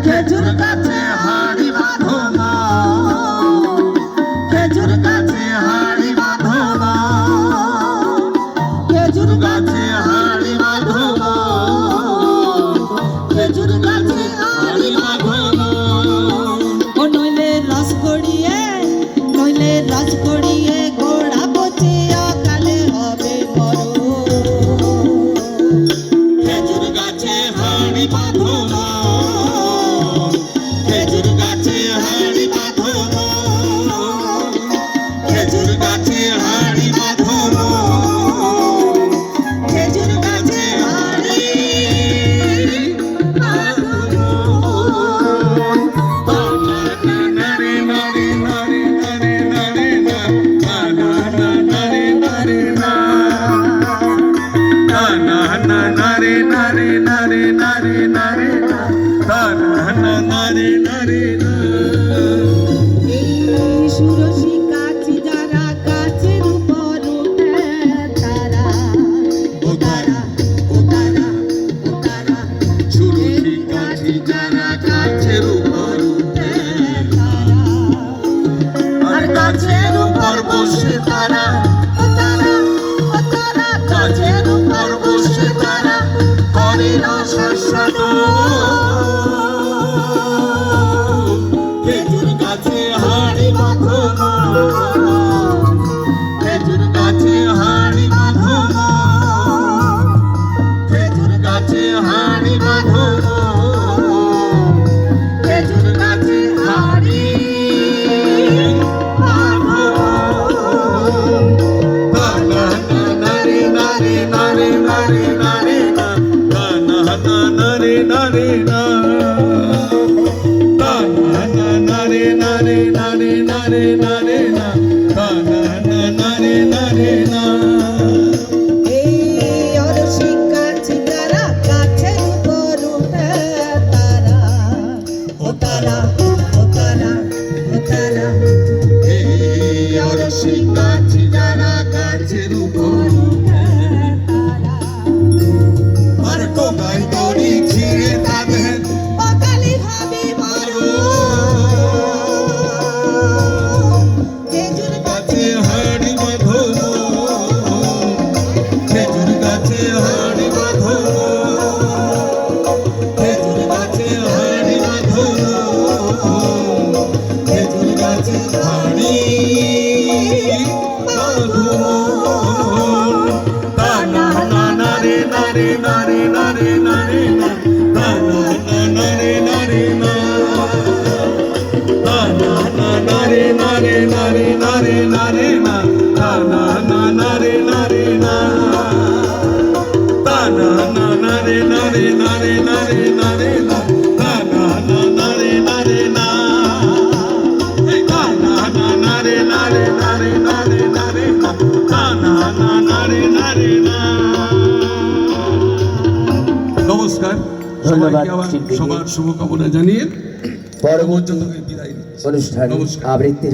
খেজুর গাছে হাড়ি বাঁধো না, খেজুর গাছে হাড়ি বাঁধো না, খেজুর গাছে হাড়ি বাঁধো না, খেজুর গাছে হাড়ি বাঁধো না। ও নইলে রস গড়িয়ে, নইলে রস গড়িয়ে ঘোড়া বচিয়া কালে হবে মরো। খেজুর গাছে হাড়ি বাঁধো না, খেজুর গাছে হাড়ি বাঁধো না, খেজুর গাছে হাড়ি বাঁধো না, খেজুর গাছে হাড়ি বাঁধো না। নারে নারে নারে নারে নারে না, না না নারে নারে না, না না নারে নারে নারে নারে নারে না, না নারে নারে না। এই সুরসী কাছি যারা গাছের উপর উঠে তারা, ও তারা, ও তারা, ও তারা, সুরসী কাছি যারা গাছের উপর উঠে তারা, আর গাছের উপর বসে তারা, ও তারা, ও তারা, গাছের উপর বসে তারা করে না শাসন। খেজুর গাছে হাড়ি বাঁধো না, খেজুর গাছে হাড়ি বাঁধো না, খেজুর গাছে হাড়ি বাঁধো না, খেজুর গাছে হাড়ি বাঁধো না। নারে নারে নারে নারে নারে না, না নারে নারে না, নারে নারে নারে নারে নারে না, নারে নারে না। এই অরসি গাছে যারা গাছের উপর উঠে তারা, ও তারা, ও তারা, ও তারা, এই অরসি গাছে যারা গাছের উপর উঠে তারা, আর কোনায় দড়ি ছিঁড়ে তাদের অকালে হবে মারো। খেজুর গাছে হাড়ি বাঁধো না, খেজুর গাছে হাড়ি বাঁধো না, খেজুর গাছে হাড়ি বাঁধো না, খেজুর গাছে হাড়ি বাঁধো না। নারে নারে নারে নারে নারে না, নারে নারে না, নারে নারে নারে নারে নারে না, নারে নারে না, নারে নারে নারে নারে নারে না, নারে নারে না, নারে নারে নারে নারে নারে না, নারে নারে না। নমস্কার, ধন্যবাদ সবাইকে শিল্পীকে। সবার শুভকামনা জানিয়ে পরবর্তী বিদায় নিচ্ছি। অনুষ্ঠান নমস্কার। আবৃত্তি